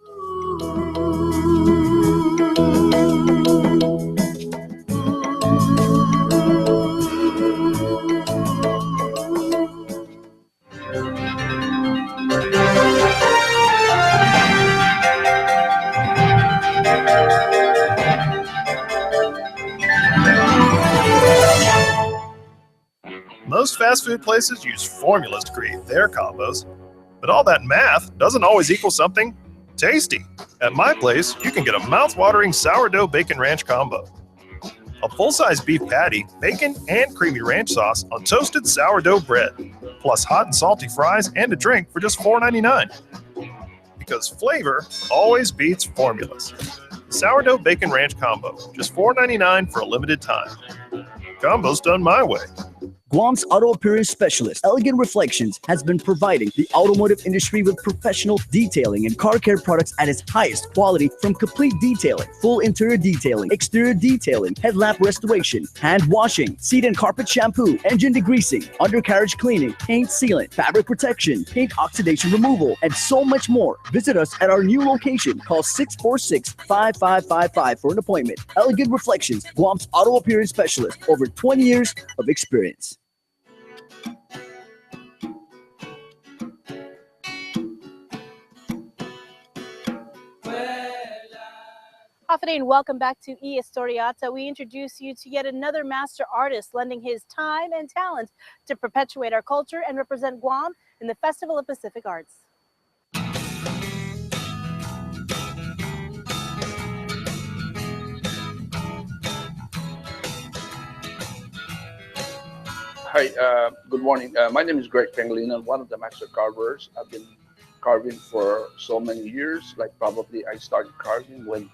Most fast food places use formulas to create their combos, but all that math doesn't always equal something tasty. At my place, you can get a mouth-watering sourdough bacon ranch combo. A full-size beef patty, bacon, and creamy ranch sauce on toasted sourdough bread, plus hot and salty fries and a drink for just $4.99. Because flavor always beats formulas. Sourdough bacon ranch combo, just $4.99 for a limited time. Combo's done my way. Guam's auto appearance specialist, Elegant Reflections, has been providing the automotive industry with professional detailing and car care products at its highest quality, from complete detailing, full interior detailing, exterior detailing, headlamp restoration, hand washing, seat and carpet shampoo, engine degreasing, undercarriage cleaning, paint sealant, fabric protection, paint oxidation removal, and so much more. Visit us at our new location. Call 646-5555 for an appointment. Elegant Reflections, Guam's auto appearance specialist, over 20 years of experience. Hafide, and welcome back to E Historiata. We introduce you to yet another master artist lending his time and talent to perpetuate our culture and represent Guam in the Festival of Pacific Arts. Hi, good morning. My name is Greg Pangilinan, one of the master carvers. I've been carving for so many years. Like probably I started carving when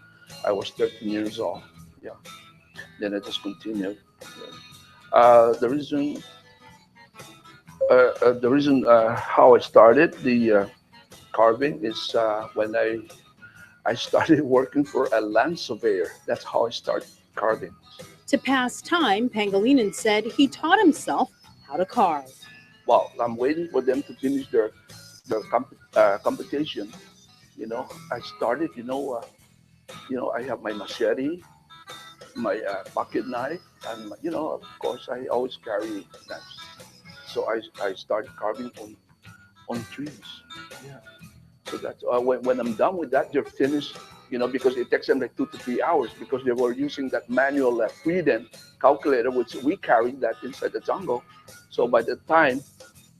I was 13 years old. Yeah. Then I just continued. The reason how I started the carving is when I started working for a land surveyor. That's how I started carving. To pass time, Pangilinan said he taught himself how to carve. Well, I'm waiting for them to finish their competition. You know, I started. I have my machete, my pocket knife, and of course, I always carry knives. So I started carving on trees. Yeah. So that's when I'm done with that, they're finished. Because it takes them like 2 to 3 hours because they were using that manual Freedom calculator, which we carried that inside the jungle. So by the time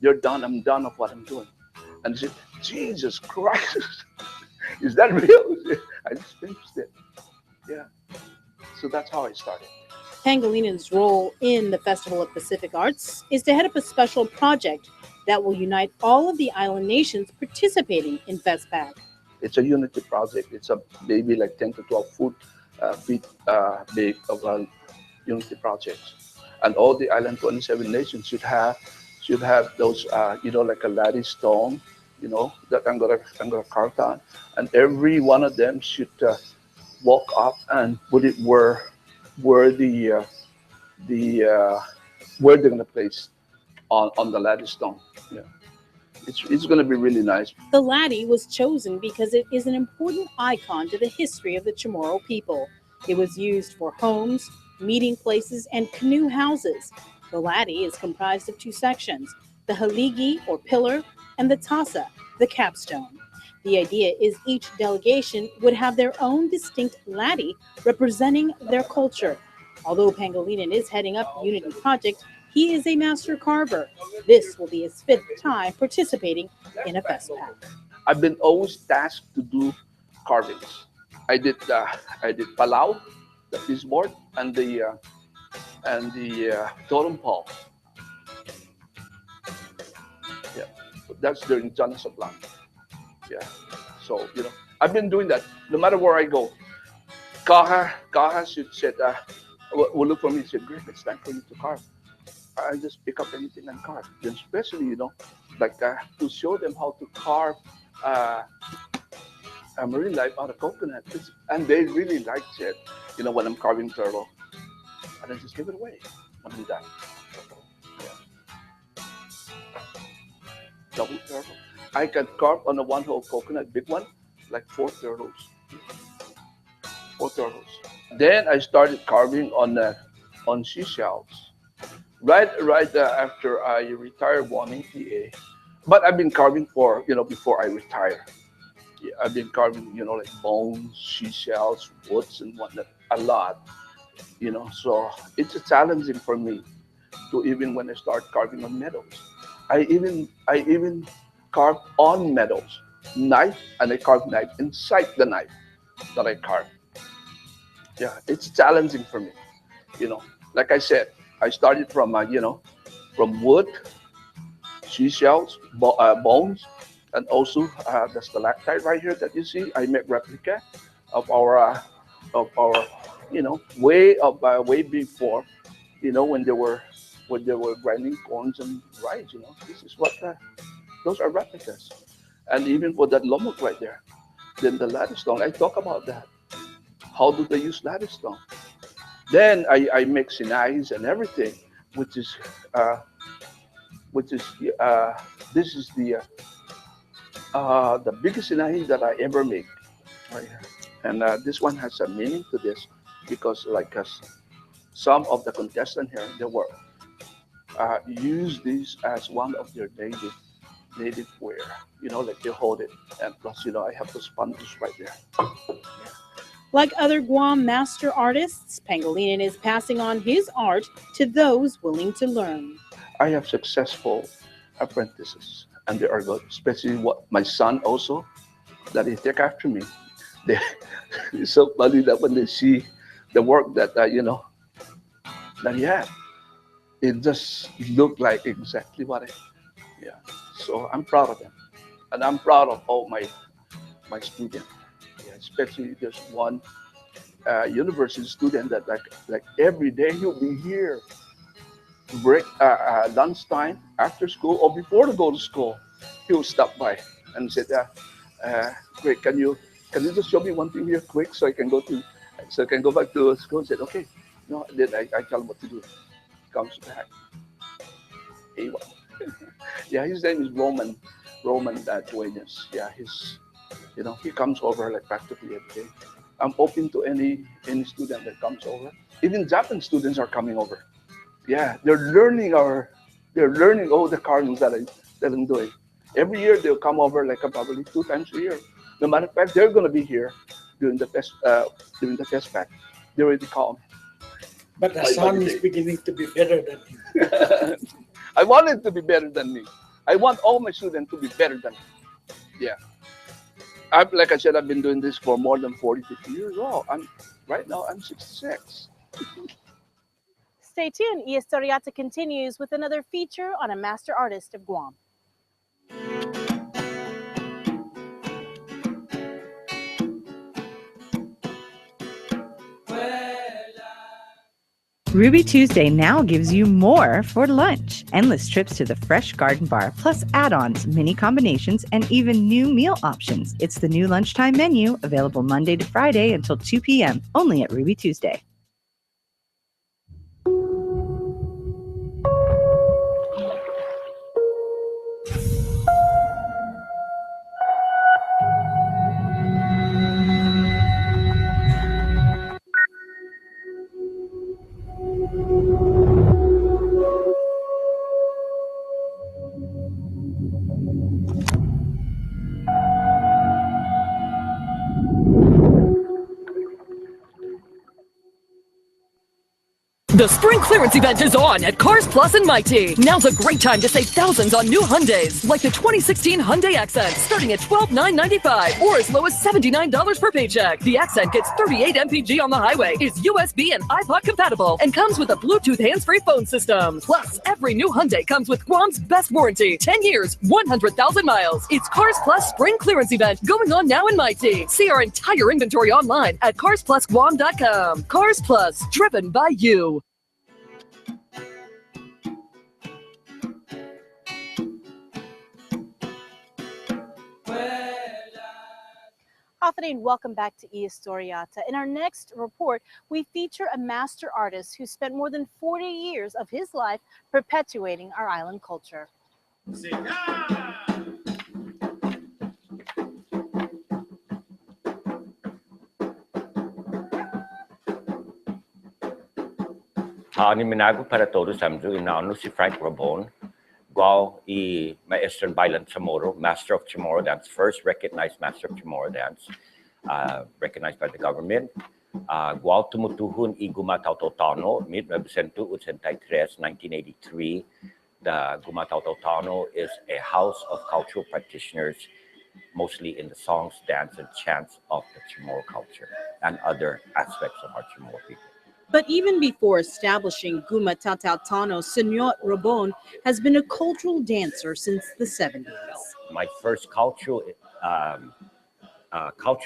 they're done, I'm done of what I'm doing. And they said, Jesus Christ, is that real? I just finished it. Yeah. So that's how I started. Pangalinan's role in the Festival of Pacific Arts is to head up a special project that will unite all of the island nations participating in FESTPAC. It's a unity project. It's a maybe like 10 to 12 feet big of a unity project. And all the island 27 nations should have those like a lattice stone, that I'm gonna carve on, and every one of them should walk up and put it where they're gonna place on the lattice stone. Yeah. It's going to be really nice. The laddie was chosen because it is an important icon to the history of the Chamorro people. It was used for homes, meeting places, and canoe houses. The laddie is comprised of 2 sections, the haligi, or pillar, and the tasa, the capstone. The idea is each delegation would have their own distinct laddie representing their culture. Although Pangilinan is heading up the Unity Project, he is a master carver. This will be his 5th time participating in a FESTPAC. I've been always tasked to do carvings. I did palau, the piece board, and the totem pole. Yeah, that's during John Saplan. Yeah, so I've been doing that no matter where I go. Kaha should said, will look for me and said, "Great, it's time for you to carve." I just pick up anything and carve. Then especially, to show them how to carve marine life out of coconut. And they really liked it, when I'm carving turtle. And I just give it away when I'm done. Yeah. Double turtle. I can carve on a one whole coconut, big one, like 4 turtles. 4 turtles. Then I started carving on seashells. Right after I retired Guam PA, but I've been carving for before I retire. Yeah, I've been carving like bones, seashells, woods, and whatnot a lot. So it's challenging for me to even when I start carving on metals. I even carve on metals, knife, and I carve knife inside the knife that I carve. Yeah, it's challenging for me. Like I said, I started from from wood, seashells, bones, and also the stalactite right here that you see. I make replica of our way before, when they were grinding corns and rice. This is what those are replicas, and even for that lomok right there. Then the lattice stone. I talk about that. How do they use lattice stone? Then I make sinais and everything, which is this is the biggest sinai that I ever make right here. And this one has a meaning to this because some of the contestants here, they were use this as one of their native wear. Like they hold it, and plus I have the sponges right there. Like other Guam master artists, Pangolinan is passing on his art to those willing to learn. I have successful apprentices, and they are good, especially my son also, that he take after me. They, it's so funny that when they see the work that, that he had, it just looked like exactly what yeah. So I'm proud of them. And I'm proud of all my students. Yeah, especially there's one university student that like every day he'll be here, break lunchtime, after school, or before to go to school. He'll stop by and said, "Great, can you just show me one thing here quick so I can go back to school?" I said, "Okay." No, then I tell him what to do. He comes back. Yeah, his name is Roman Duenas. Yeah, he comes over like practically every day. I'm open to any student that comes over. Even Japanese students are coming over. Yeah, they're learning all the carvings that I'm doing. Every year they'll come over like probably 2 times a year. No matter of fact, they're gonna be here during the FESTPAC. They already call me. But the son is beginning to be better than him. I want it to be better than me. I want all my students to be better than me. Yeah. Like I said, I've been doing this for more than 40, 50 years. Oh, right now I'm 66. Stay tuned. Historiata continues with another feature on a master artist of Guam. Ruby Tuesday now gives you more for lunch. Endless trips to the fresh garden bar, plus add-ons, mini combinations, and even new meal options. It's the new lunchtime menu, available Monday to Friday until 2 p.m., only at Ruby Tuesday. The spring clearance event is on at Cars Plus and Mighty. Now's a great time to save thousands on new Hyundais, like the 2016 Hyundai Accent, starting at $12,995 or as low as $79 per paycheck. The Accent gets 38 mpg on the highway, is USB and iPod compatible, and comes with a Bluetooth hands-free phone system. Plus, every new Hyundai comes with Guam's best warranty, 10 years, 100,000 miles. It's Cars Plus spring clearance event going on now in Mighty. See our entire inventory online at carsplusguam.com. Cars Plus, driven by you. Afternoon, welcome back to Historiata. In our next report, we feature a master artist who spent more than 40 years of his life perpetuating our island culture. Niminago para todos samzu inaano si Frank Rabon, Guao y Maestro Bailan Chamorro, Master of Chamorro Dance, first recognized Master of Chamorro Dance, recognized by the government. Guao tumutuhun y Gumatautotono, 1983, 1983. The Gumatautotono is a house of cultural practitioners, mostly in the songs, dance, and chants of the Chamorro culture and other aspects of our Chamorro people. But even before establishing Gumatautotono, Senor Rabon has been a cultural dancer since the 70s. My first cultural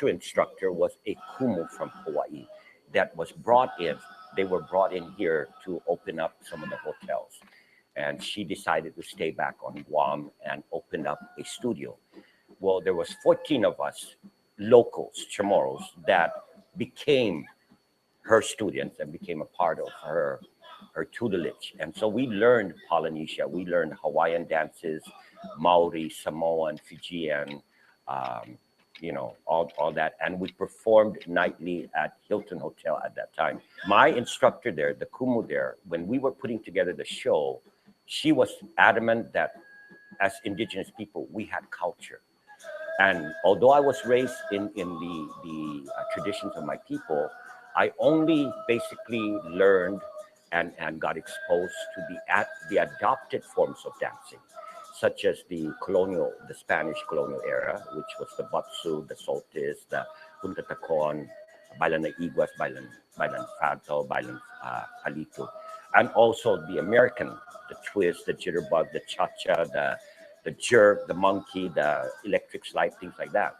instructor was a kumu from Hawaii that was brought in. They were brought in here to open up some of the hotels. And she decided to stay back on Guam and open up a studio. Well, there was 14 of us, locals, Chamorros, that became her students and became a part of her tutelage. And so we learned Polynesia, we learned Hawaiian dances, Maori, Samoan, Fijian, all that. And we performed nightly at Hilton Hotel at that time. My instructor there, the kumu there, when we were putting together the show, she was adamant that as indigenous people, we had culture. And although I was raised in the traditions of my people, I only basically learned and got exposed to the adopted forms of dancing, such as the Spanish colonial era, which was the batsu, the soltis, the puntatacon, bailan na iguas, bailan fado, bailan palito, and also the American, the twist, the jitterbug, the cha-cha, the jerk, the monkey, the electric slide, things like that.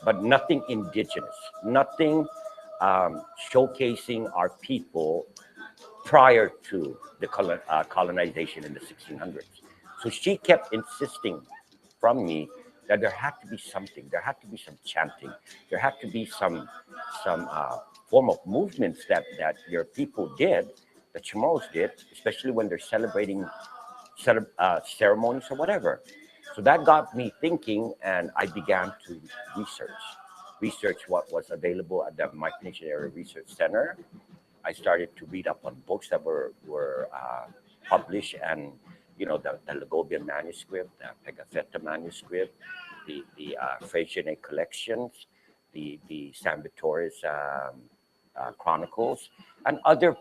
But nothing indigenous, nothing showcasing our people prior to the colonization in the 1600s. So she kept insisting from me that there had to be something, there had to be some chanting, there had to be some form of movements that your people did, the Chamorros did, especially when they're celebrating ceremonies or whatever. So that got me thinking, and I began to research what was available at the Micronesian Area Research Center. I started to read up on books that were published, and the Lagobian manuscript, the Pegafetta manuscript, the Freycinet collections, the San Vittori's chronicles, and other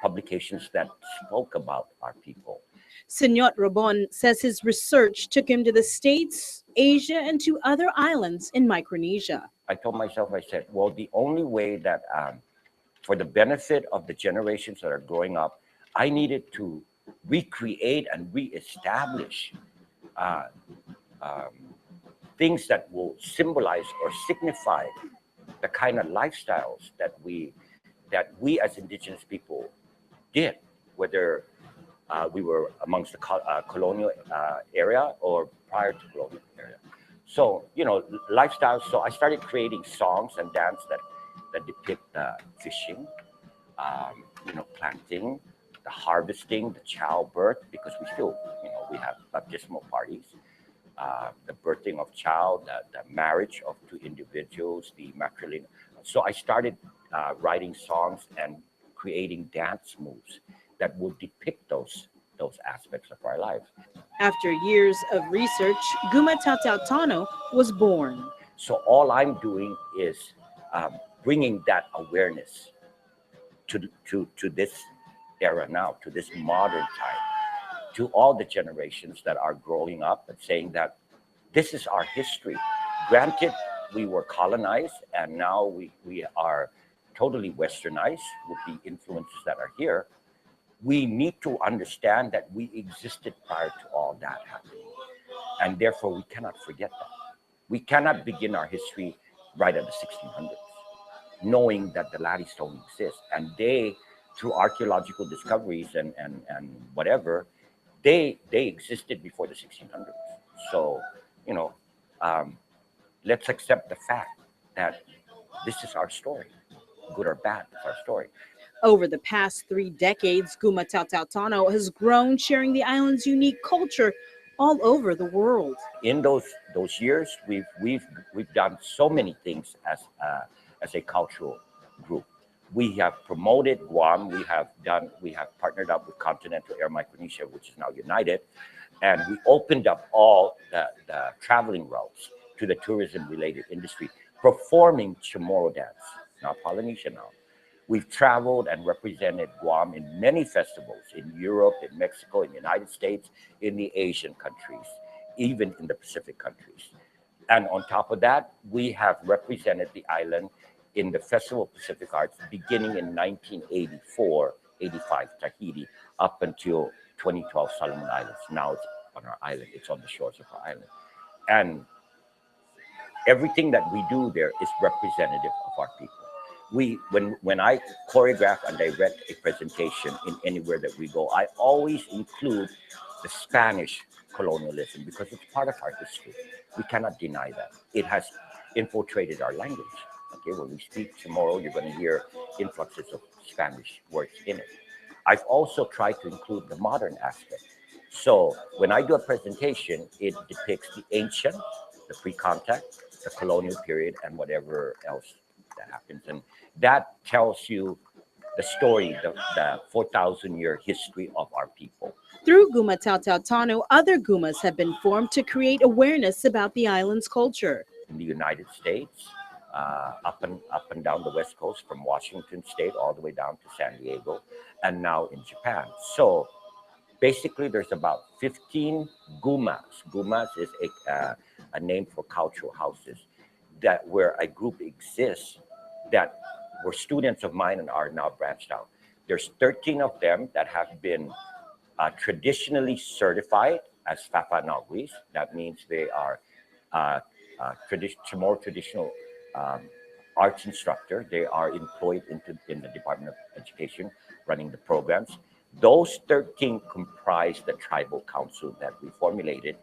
publications that spoke about our people. Senor Robon says his research took him to the States, Asia, and to other islands in Micronesia. I told myself, I said, well, the only way that for the benefit of the generations that are growing up, I needed to recreate and reestablish things that will symbolize or signify the kind of lifestyles that we as indigenous people did, whether we were amongst the colonial area or prior to colonial area. So, lifestyles. So I started creating songs and dance that depict fishing, planting, the harvesting, the childbirth, because we still, we have baptismal parties, the birthing of child, the marriage of two individuals, the matrilineal. So I started writing songs and creating dance moves that would depict those aspects of our life. After years of research, Guma Tautautano was born. So all I'm doing is bringing that awareness to this era now, to this modern time, to all the generations that are growing up and saying that this is our history. Granted, we were colonized and now we are totally westernized with the influences that are here. We need to understand that we existed prior to all that happening. And therefore, we cannot forget that. We cannot begin our history right at the 1600s, knowing that the lattice don't exist. And they, through archaeological discoveries and whatever, they existed before the 1600s. So, let's accept the fact that this is our story, good or bad, it's our story. Over the past 3 decades, Guma Tautautano has grown, sharing the island's unique culture all over the world. In those years, we've done so many things as a cultural group. We have promoted Guam. We have partnered up with Continental Air Micronesia, which is now United, and we opened up all the traveling routes to the tourism-related industry, performing Chamorro dance, now Polynesian now. We've traveled and represented Guam in many festivals in Europe, in Mexico, in the United States, in the Asian countries, even in the Pacific countries. And on top of that, we have represented the island in the Festival of Pacific Arts beginning in 1984, 85 Tahiti, up until 2012 Solomon Islands. Now it's on our island, it's on the shores of our island. And everything that we do there is representative of our people. When I choreograph and direct a presentation in anywhere that we go, I always include the Spanish colonialism because it's part of our history. We cannot deny that. It has infiltrated our language. Okay, when we speak tomorrow, you're going to hear influxes of Spanish words in it. I've also tried to include the modern aspect. So when I do a presentation, it depicts the ancient, the pre-contact, the colonial period, and whatever else that happens. And that tells you the story, the 4,000-year history of our people. Through Guma Tautautano, other Gumas have been formed to create awareness about the island's culture. In the United States, up and down the West Coast, from Washington State all the way down to San Diego, and now in Japan. So basically, there's about 15 gumas. Gumas is a name for cultural houses that where a group exists that were students of mine and are now branched out. There's 13 of them that have been traditionally certified as Fafanagwis. That means they are more traditional arts instructor. They are employed in the Department of Education, running the programs. Those 13 comprise the tribal council that we formulated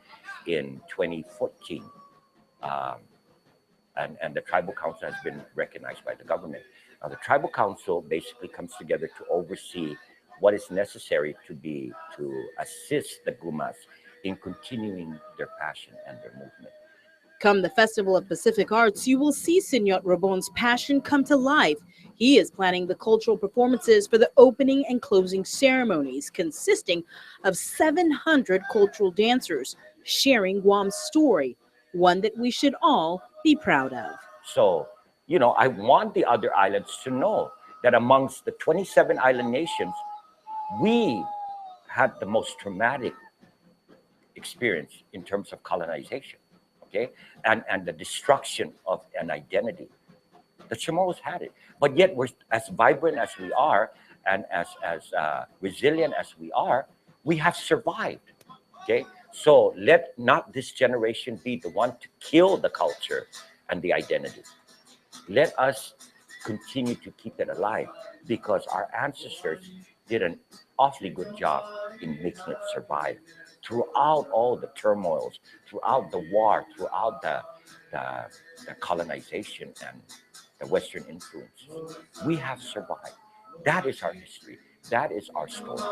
in 2014. And the tribal council has been recognized by the government. Now, the tribal council basically comes together to oversee what is necessary to assist the gumas in continuing their passion and their movement. Come the Festival of Pacific Arts, you will see Señor Rabon's passion come to life. He is planning the cultural performances for the opening and closing ceremonies, consisting of 700 cultural dancers sharing Guam's story, one that we should all be proud of. So, I want the other islands to know that amongst the 27 island nations, we had the most traumatic experience in terms of colonization, okay? And the destruction of an identity. The Chamorros had it, but yet we're as vibrant as we are and as resilient as we are, we have survived, okay? So let not this generation be the one to kill the culture and the identity. Let us continue to keep it alive, because our ancestors did an awfully good job in making it survive throughout all the turmoils, throughout the war, throughout the colonization and the Western influence. We have survived. That is our history. That is our story.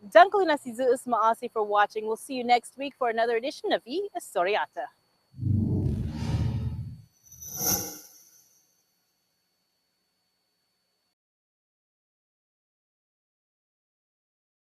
Danko na si Zeus Maasi for watching. We'll see you next week for another edition of E Historiata.